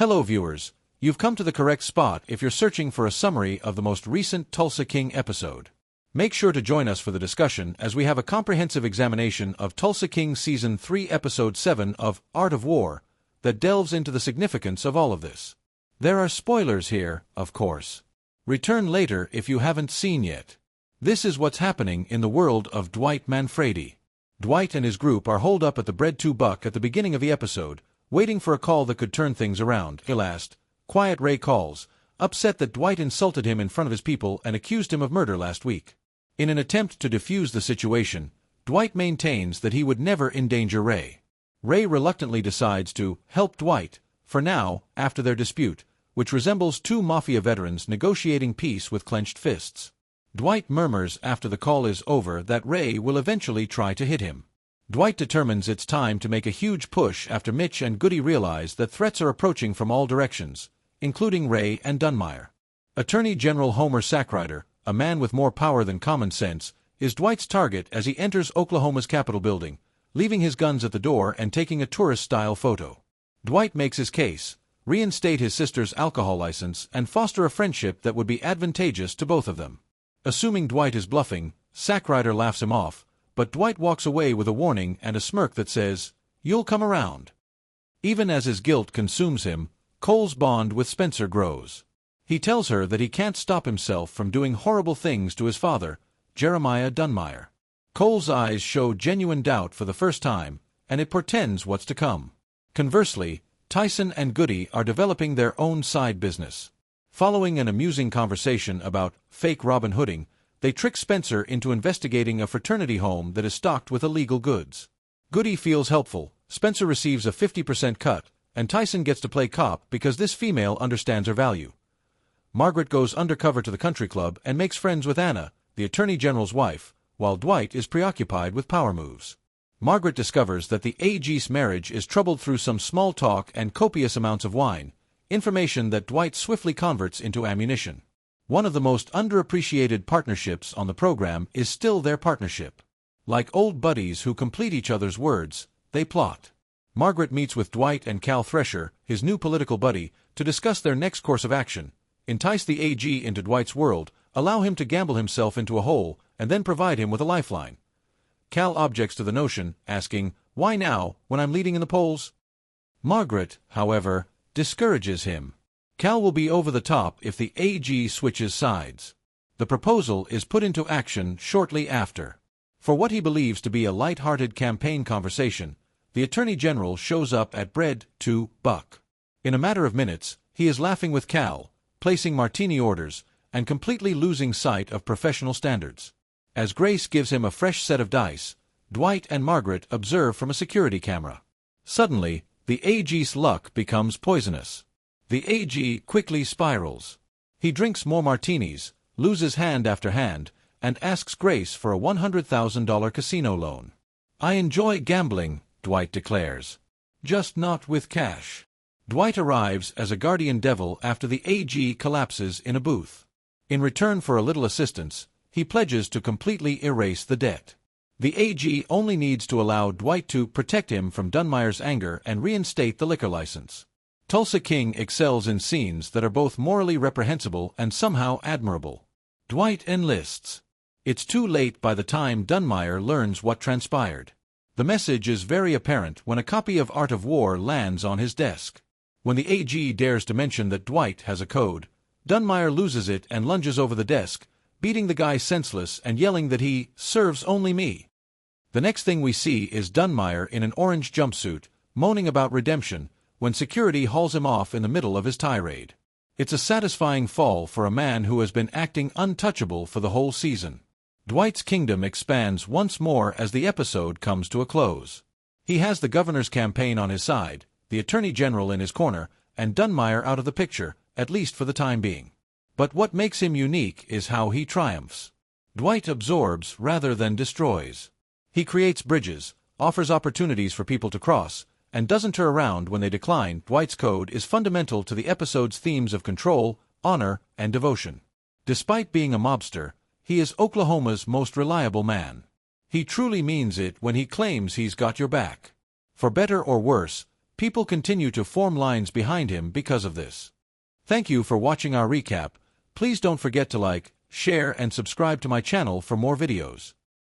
Hello viewers, you've come to the correct spot if you're searching for a summary of the most recent Tulsa King episode. Make sure to join us for the discussion as we have a comprehensive examination of Tulsa King Season 3 Episode 7 of Art of War that delves into the significance of all of this. There are spoilers here, of course. Return later if you haven't seen yet. This is what's happening in the world of Dwight Manfredi. Dwight and his group are holed up at the Bread 2 Buck at the beginning of the episode, waiting for a call that could turn things around. Last, quiet Ray calls, upset that Dwight insulted him in front of his people and accused him of murder last week. In an attempt to defuse the situation, Dwight maintains that he would never endanger Ray. Ray reluctantly decides to help Dwight, for now, after their dispute, which resembles two mafia veterans negotiating peace with clenched fists. Dwight murmurs after the call is over that Ray will eventually try to hit him. Dwight determines it's time to make a huge push after Mitch and Goody realize that threats are approaching from all directions, including Ray and Dunmire. Attorney General Homer Sackrider, a man with more power than common sense, is Dwight's target as he enters Oklahoma's Capitol building, leaving his guns at the door and taking a tourist-style photo. Dwight makes his case, reinstate his sister's alcohol license, and foster a friendship that would be advantageous to both of them. Assuming Dwight is bluffing, Sackrider laughs him off, but Dwight walks away with a warning and a smirk that says, "You'll come around." Even as his guilt consumes him, Cole's bond with Spencer grows. He tells her that he can't stop himself from doing horrible things to his father, Jeremiah Dunmire. Cole's eyes show genuine doubt for the first time, and it portends what's to come. Conversely, Tyson and Goody are developing their own side business. Following an amusing conversation about fake Robin Hooding, they trick Spencer into investigating a fraternity home that is stocked with illegal goods. Goody feels helpful, Spencer receives a 50% cut, and Tyson gets to play cop because this female understands her value. Margaret goes undercover to the country club and makes friends with Anna, the Attorney General's wife, while Dwight is preoccupied with power moves. Margaret discovers that the AG's marriage is troubled through some small talk and copious amounts of wine, information that Dwight swiftly converts into ammunition. One of the most underappreciated partnerships on the program is still their partnership. Like old buddies who complete each other's words, they plot. Margaret meets with Dwight and Cal Thresher, his new political buddy, to discuss their next course of action, entice the AG into Dwight's world, allow him to gamble himself into a hole, and then provide him with a lifeline. Cal objects to the notion, asking, "Why now, when I'm leading in the polls?" Margaret, however, discourages him. Cal will be over the top if the AG switches sides. The proposal is put into action shortly after. For what he believes to be a light-hearted campaign conversation, the Attorney General shows up at Bread 2 Buck. In a matter of minutes, he is laughing with Cal, placing martini orders, and completely losing sight of professional standards. As Grace gives him a fresh set of dice, Dwight and Margaret observe from a security camera. Suddenly, the AG's luck becomes poisonous. The AG quickly spirals. He drinks more martinis, loses hand after hand, and asks Grace for a $100,000 casino loan. "I enjoy gambling," Dwight declares. "Just not with cash." Dwight arrives as a guardian devil after the AG collapses in a booth. In return for a little assistance, he pledges to completely erase the debt. The AG only needs to allow Dwight to protect him from Dunmire's anger and reinstate the liquor license. Tulsa King excels in scenes that are both morally reprehensible and somehow admirable. Dwight enlists. It's too late by the time Dunmire learns what transpired. The message is very apparent when a copy of Art of War lands on his desk. When the AG dares to mention that Dwight has a code, Dunmire loses it and lunges over the desk, beating the guy senseless and yelling that he serves only me. The next thing we see is Dunmire in an orange jumpsuit, moaning about redemption, when security hauls him off in the middle of his tirade. It's a satisfying fall for a man who has been acting untouchable for the whole season. Dwight's kingdom expands once more as the episode comes to a close. He has the governor's campaign on his side, the attorney general in his corner, and Dunmire out of the picture, at least for the time being. But what makes him unique is how he triumphs. Dwight absorbs rather than destroys. He creates bridges, offers opportunities for people to cross, and doesn't turn around when they decline. Dwight's code is fundamental to the episode's themes of control, honor, and devotion. Despite being a mobster, he is Oklahoma's most reliable man. He truly means it when he claims he's got your back. For better or worse, people continue to form lines behind him because of this. Thank you for watching our recap. Please don't forget to like, share, and subscribe to my channel for more videos.